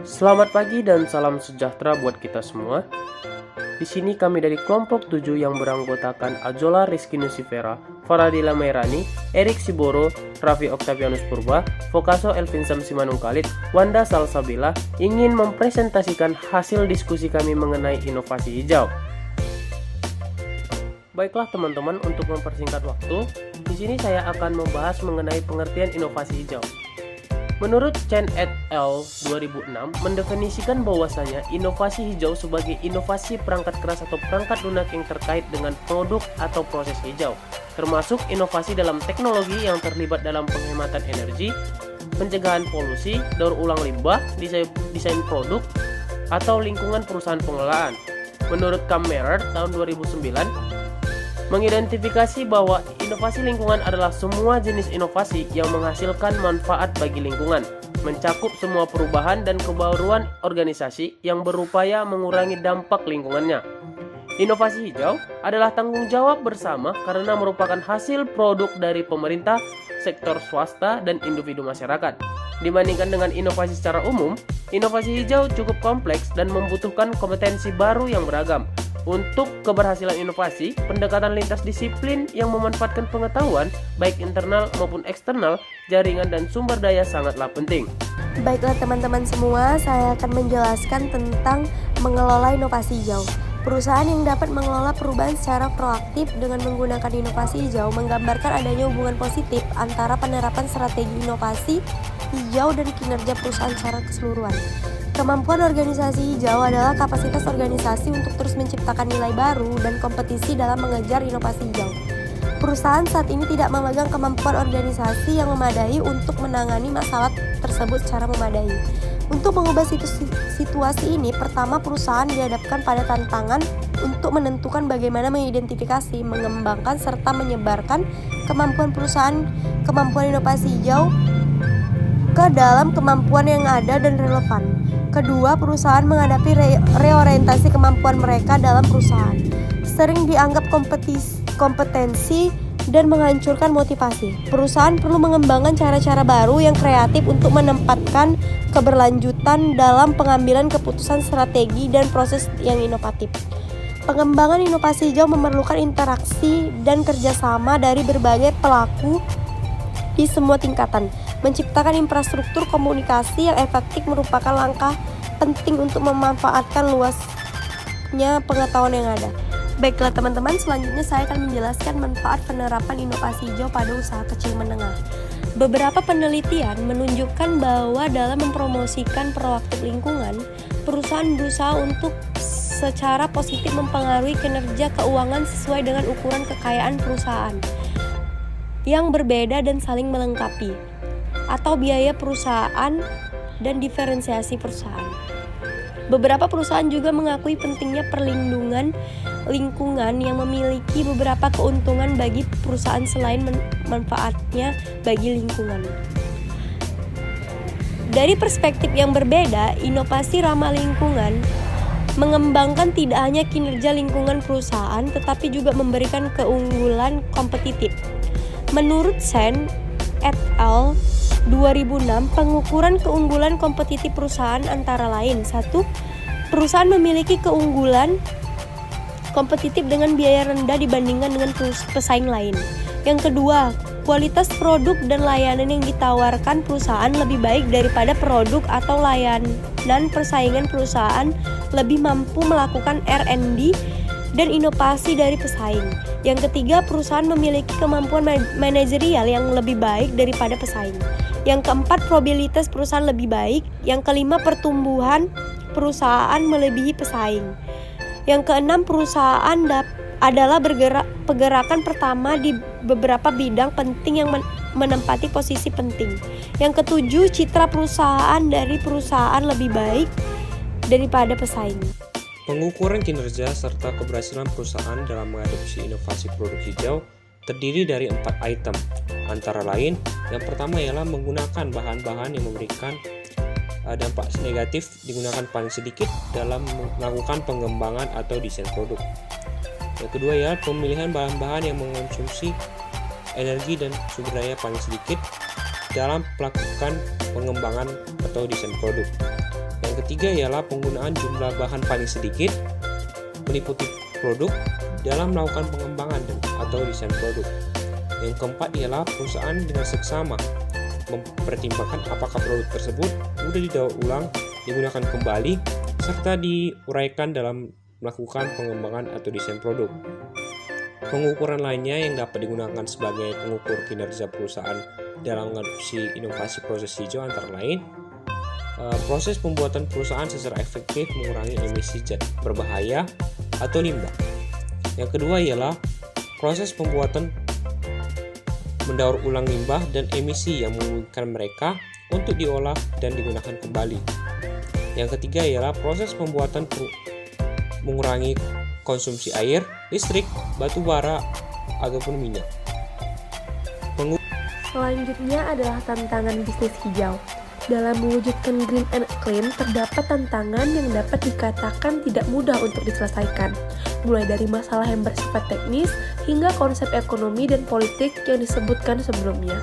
Selamat pagi dan salam sejahtera buat kita semua. Di sini kami dari kelompok 7 yang beranggotakan Ajola Rizky Nusifera, Faradila Mairani, Erik Siboro, Raffi Octavianus Purba, Vokaso Elvin Samsimanung Khalid, Wanda Salsabila ingin mempresentasikan hasil diskusi kami mengenai inovasi hijau. Baiklah teman-teman, untuk mempersingkat waktu, di sini saya akan membahas mengenai pengertian inovasi hijau. Menurut Chen et al. 2006 mendefinisikan bahwasanya inovasi hijau sebagai inovasi perangkat keras atau perangkat lunak yang terkait dengan produk atau proses hijau, termasuk inovasi dalam teknologi yang terlibat dalam penghematan energi, pencegahan polusi, daur ulang limbah, desain produk, atau lingkungan perusahaan pengelolaan. Menurut Kammerer tahun 2009 mengidentifikasi bahwa inovasi lingkungan adalah semua jenis inovasi yang menghasilkan manfaat bagi lingkungan, mencakup semua perubahan dan kebaruan organisasi yang berupaya mengurangi dampak lingkungannya. Inovasi hijau adalah tanggung jawab bersama karena merupakan hasil produk dari pemerintah, sektor swasta, dan individu masyarakat. Dibandingkan dengan inovasi secara umum, inovasi hijau cukup kompleks dan membutuhkan kompetensi baru yang beragam. Untuk keberhasilan inovasi, pendekatan lintas disiplin yang memanfaatkan pengetahuan, baik internal maupun eksternal, jaringan dan sumber daya sangatlah penting. Baiklah teman-teman semua, saya akan menjelaskan tentang mengelola inovasi hijau. Perusahaan yang dapat mengelola perubahan secara proaktif dengan menggunakan inovasi hijau menggambarkan adanya hubungan positif antara penerapan strategi inovasi hijau dan kinerja perusahaan secara keseluruhan. Kemampuan organisasi hijau adalah kapasitas organisasi untuk terus menciptakan nilai baru dan kompetisi dalam mengejar inovasi hijau. Perusahaan saat ini tidak memegang kemampuan organisasi yang memadai untuk menangani masalah tersebut secara memadai. Untuk mengubah situasi ini, pertama perusahaan dihadapkan pada tantangan untuk menentukan bagaimana mengidentifikasi, mengembangkan, serta menyebarkan kemampuan inovasi hijau ke dalam kemampuan yang ada dan relevan. Kedua, perusahaan menghadapi reorientasi kemampuan mereka dalam perusahaan. Sering dianggap kompetensi dan menghancurkan motivasi. Perusahaan perlu mengembangkan cara-cara baru yang kreatif untuk menempatkan keberlanjutan dalam pengambilan keputusan strategi dan proses yang inovatif. Pengembangan inovasi hijau memerlukan interaksi dan kerjasama dari berbagai pelaku di semua tingkatan. Menciptakan infrastruktur komunikasi yang efektif merupakan langkah penting untuk memanfaatkan luasnya pengetahuan yang ada. Baiklah teman-teman, selanjutnya saya akan menjelaskan manfaat penerapan inovasi hijau pada usaha kecil menengah. Beberapa penelitian menunjukkan bahwa dalam mempromosikan proaktif lingkungan, perusahaan berusaha untuk secara positif mempengaruhi kinerja keuangan sesuai dengan ukuran kekayaan perusahaan yang berbeda dan saling melengkapi, atau biaya perusahaan dan diferensiasi perusahaan. Beberapa perusahaan juga mengakui pentingnya perlindungan lingkungan yang memiliki beberapa keuntungan bagi perusahaan selain manfaatnya bagi lingkungan. Dari perspektif yang berbeda, inovasi ramah lingkungan mengembangkan tidak hanya kinerja lingkungan perusahaan, tetapi juga memberikan keunggulan kompetitif. Menurut Chen et al. 2006, pengukuran keunggulan kompetitif perusahaan antara lain: 1. Perusahaan memiliki keunggulan kompetitif dengan biaya rendah dibandingkan dengan pesaing lain. Yang kedua, kualitas produk dan layanan yang ditawarkan perusahaan lebih baik daripada produk atau layanan persaingan. Perusahaan lebih mampu melakukan R&D dan inovasi dari pesaing. Yang ketiga, perusahaan memiliki kemampuan manajerial yang lebih baik daripada pesaing. Yang keempat, probabilitas perusahaan lebih baik. Yang kelima, pertumbuhan perusahaan melebihi pesaing. Yang keenam, perusahaan adalah pergerakan pertama di beberapa bidang penting yang menempati posisi penting. Yang ketujuh, citra perusahaan dari perusahaan lebih baik daripada pesaing. Pengukuran kinerja serta keberhasilan perusahaan dalam mengadopsi inovasi produk hijau terdiri dari 4 item, antara lain yang pertama ialah menggunakan bahan-bahan yang memberikan dampak negatif digunakan paling sedikit dalam melakukan pengembangan atau desain produk. Yang kedua ialah pemilihan bahan-bahan yang mengonsumsi energi dan sumber daya paling sedikit dalam melakukan pengembangan atau desain produk. Yang ketiga ialah penggunaan jumlah bahan paling sedikit, meliputi produk dalam melakukan pengembangan atau desain produk. Yang keempat ialah perusahaan dengan seksama mempertimbangkan apakah produk tersebut mudah didaur ulang, digunakan kembali, serta diuraikan dalam melakukan pengembangan atau desain produk. Pengukuran lainnya yang dapat digunakan sebagai pengukur kinerja perusahaan dalam mengadopsi inovasi proses hijau antara lain proses pembuatan perusahaan secara efektif mengurangi emisi zat berbahaya atau limbah. Yang kedua ialah proses pembuatan mendaur ulang limbah dan emisi yang memungkinkan mereka untuk diolah dan digunakan kembali. Yang ketiga ialah proses pembuatan mengurangi konsumsi air, listrik, batu bara, ataupun minyak. Selanjutnya adalah tantangan bisnis hijau. Dalam mewujudkan green and clean, terdapat tantangan yang dapat dikatakan tidak mudah untuk diselesaikan, mulai dari masalah yang bersifat teknis hingga konsep ekonomi dan politik yang disebutkan sebelumnya.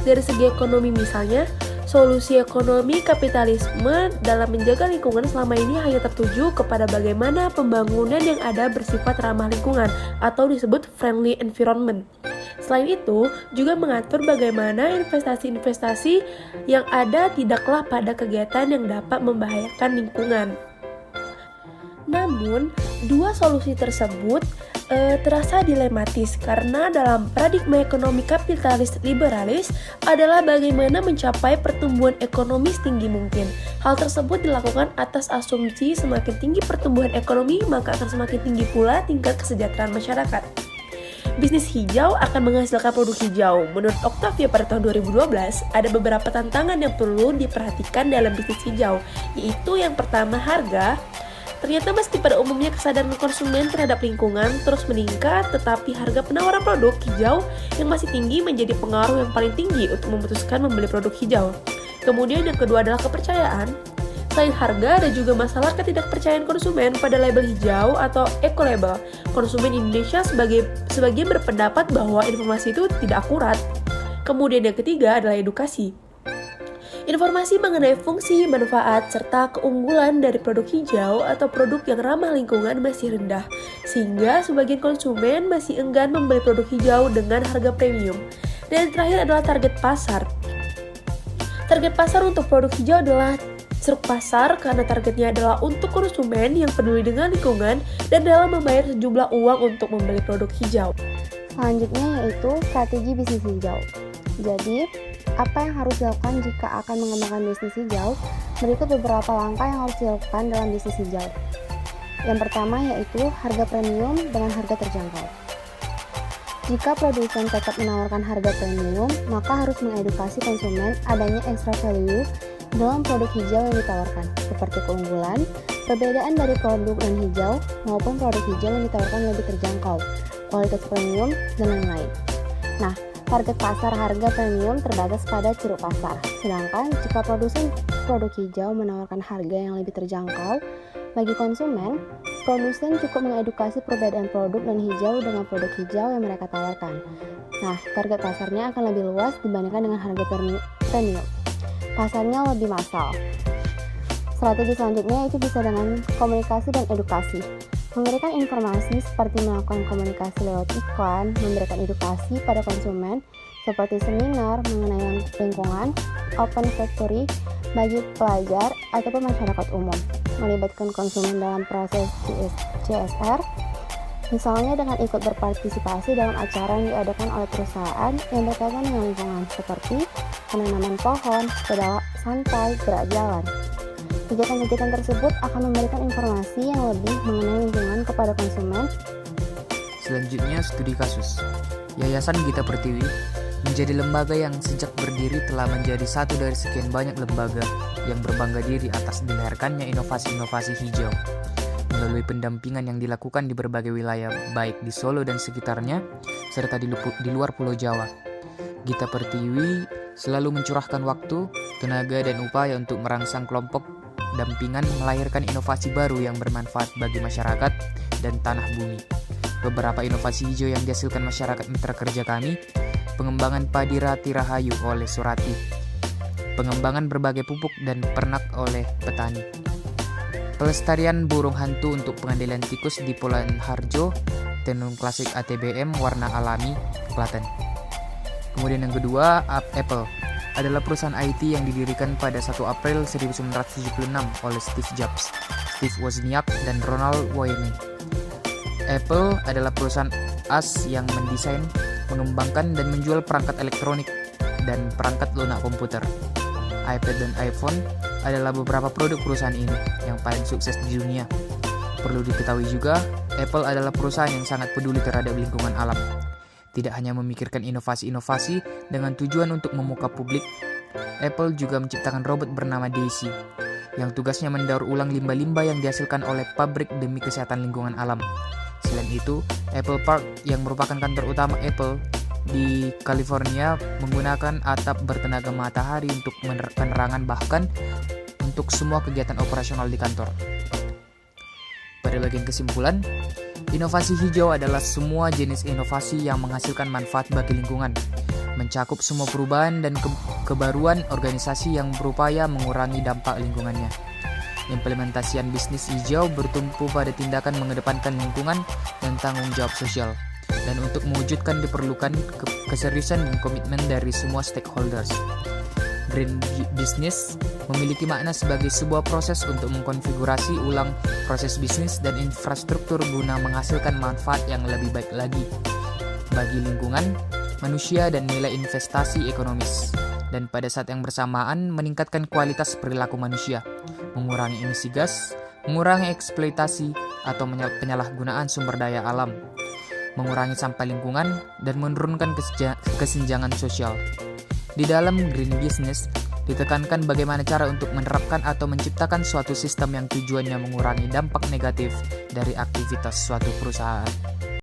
Dari segi ekonomi misalnya, solusi ekonomi kapitalisme dalam menjaga lingkungan selama ini hanya tertuju kepada bagaimana pembangunan yang ada bersifat ramah lingkungan atau disebut friendly environment. Selain itu, juga mengatur bagaimana investasi-investasi yang ada tidaklah pada kegiatan yang dapat membahayakan lingkungan. Namun, dua solusi tersebut terasa dilematis karena dalam paradigma ekonomi kapitalis liberalis adalah bagaimana mencapai pertumbuhan ekonomi setinggi mungkin. Hal tersebut dilakukan atas asumsi semakin tinggi pertumbuhan ekonomi, maka akan semakin tinggi pula tingkat kesejahteraan masyarakat. Bisnis hijau akan menghasilkan produk hijau. Menurut Octavia pada tahun 2012, ada beberapa tantangan yang perlu diperhatikan dalam bisnis hijau, yaitu yang pertama harga. Ternyata meski pada umumnya kesadaran konsumen terhadap lingkungan terus meningkat, tetapi harga penawaran produk hijau yang masih tinggi menjadi pengaruh yang paling tinggi untuk memutuskan membeli produk hijau. Kemudian yang kedua adalah kepercayaan. Selain harga, ada juga masalah ketidakpercayaan konsumen pada label hijau atau eco-label. Konsumen Indonesia sebagian berpendapat bahwa informasi itu tidak akurat. Kemudian yang ketiga adalah edukasi. Informasi mengenai fungsi, manfaat, serta keunggulan dari produk hijau atau produk yang ramah lingkungan masih rendah, sehingga sebagian konsumen masih enggan membeli produk hijau dengan harga premium. Dan yang terakhir adalah target pasar. Target pasar untuk produk hijau adalah ceruk pasar karena targetnya adalah untuk konsumen yang peduli dengan lingkungan dan dalam membayar sejumlah uang untuk membeli produk hijau. Selanjutnya yaitu strategi bisnis hijau. Jadi, apa yang harus dilakukan jika akan mengembangkan bisnis hijau? Berikut beberapa langkah yang harus dilakukan dalam bisnis hijau. Yang pertama yaitu harga premium dengan harga terjangkau. Jika produsen tetap menawarkan harga premium, maka harus mengedukasi konsumen adanya extra value dalam produk hijau yang ditawarkan, seperti keunggulan, perbedaan dari produk non-hijau maupun produk hijau yang ditawarkan lebih terjangkau, kualitas premium, dan lain-lain. Nah, target pasar harga premium terbatas pada ceruk pasar. Sedangkan jika produsen produk hijau menawarkan harga yang lebih terjangkau bagi konsumen, produsen cukup mengedukasi perbedaan produk non-hijau dengan produk hijau yang mereka tawarkan. Nah, target pasarnya akan lebih luas dibandingkan dengan harga premium. Pasarnya lebih massal. Strategi selanjutnya itu bisa dengan komunikasi dan edukasi. Memberikan informasi seperti melakukan komunikasi lewat iklan, memberikan edukasi pada konsumen seperti seminar mengenai lingkungan, open factory bagi pelajar ataupun masyarakat umum, melibatkan konsumen dalam proses CSR, misalnya dengan ikut berpartisipasi dalam acara yang diadakan oleh perusahaan yang berkaitan dengan lingkungan seperti penanaman pohon, sepeda santai, gerak jalan. Kegiatan-kegiatan tersebut akan memberikan informasi yang lebih mengenai lingkungan kepada konsumen. Selanjutnya, studi kasus. Yayasan Gita Pertiwi menjadi lembaga yang sejak berdiri telah menjadi satu dari sekian banyak lembaga yang berbangga diri atas dilahirkannya inovasi-inovasi hijau. Melalui pendampingan yang dilakukan di berbagai wilayah, baik di Solo dan sekitarnya, serta di luar Pulau Jawa. Gita Pertiwi selalu mencurahkan waktu, tenaga, dan upaya untuk merangsang kelompok dampingan melahirkan inovasi baru yang bermanfaat bagi masyarakat dan tanah bumi. Beberapa inovasi hijau yang dihasilkan masyarakat mitra kerja kami, pengembangan padi Rati Rahayu oleh Surati, pengembangan berbagai pupuk dan pernak oleh petani, pelestarian burung hantu untuk pengendalian tikus di Pulau Harjo, tenun klasik ATBM warna alami, Klaten. Kemudian yang kedua, Apple adalah perusahaan IT yang didirikan pada 1 April 1976 oleh Steve Jobs, Steve Wozniak, dan Ronald Wayne. Apple adalah perusahaan as yang mendesain, mengembangkan, dan menjual perangkat elektronik dan perangkat lunak komputer. iPad dan iPhone adalah beberapa produk perusahaan ini yang paling sukses di dunia. Perlu diketahui juga, Apple adalah perusahaan yang sangat peduli terhadap lingkungan alam. Tidak hanya memikirkan inovasi-inovasi dengan tujuan untuk memuka publik, Apple juga menciptakan robot bernama Daisy, yang tugasnya mendaur ulang limbah-limbah yang dihasilkan oleh pabrik demi kesehatan lingkungan alam. Selain itu, Apple Park yang merupakan kantor utama Apple di California menggunakan atap bertenaga matahari untuk penerangan bahkan untuk semua kegiatan operasional di kantor. Pada bagian kesimpulan, inovasi hijau adalah semua jenis inovasi yang menghasilkan manfaat bagi lingkungan, mencakup semua perubahan dan kebaruan organisasi yang berupaya mengurangi dampak lingkungannya. Implementasian bisnis hijau bertumpu pada tindakan mengedepankan lingkungan dan tanggung jawab sosial. Dan untuk mewujudkan diperlukan keseriusan dan komitmen dari semua stakeholders. Green business memiliki makna sebagai sebuah proses untuk mengkonfigurasi ulang proses bisnis dan infrastruktur guna menghasilkan manfaat yang lebih baik lagi bagi lingkungan, manusia, dan nilai investasi ekonomis. Dan pada saat yang bersamaan meningkatkan kualitas perilaku manusia, mengurangi emisi gas, mengurangi eksploitasi atau penyalahgunaan sumber daya alam, mengurangi sampah lingkungan, dan menurunkan kesenjangan sosial. Di dalam green business, ditekankan bagaimana cara untuk menerapkan atau menciptakan suatu sistem yang tujuannya mengurangi dampak negatif dari aktivitas suatu perusahaan.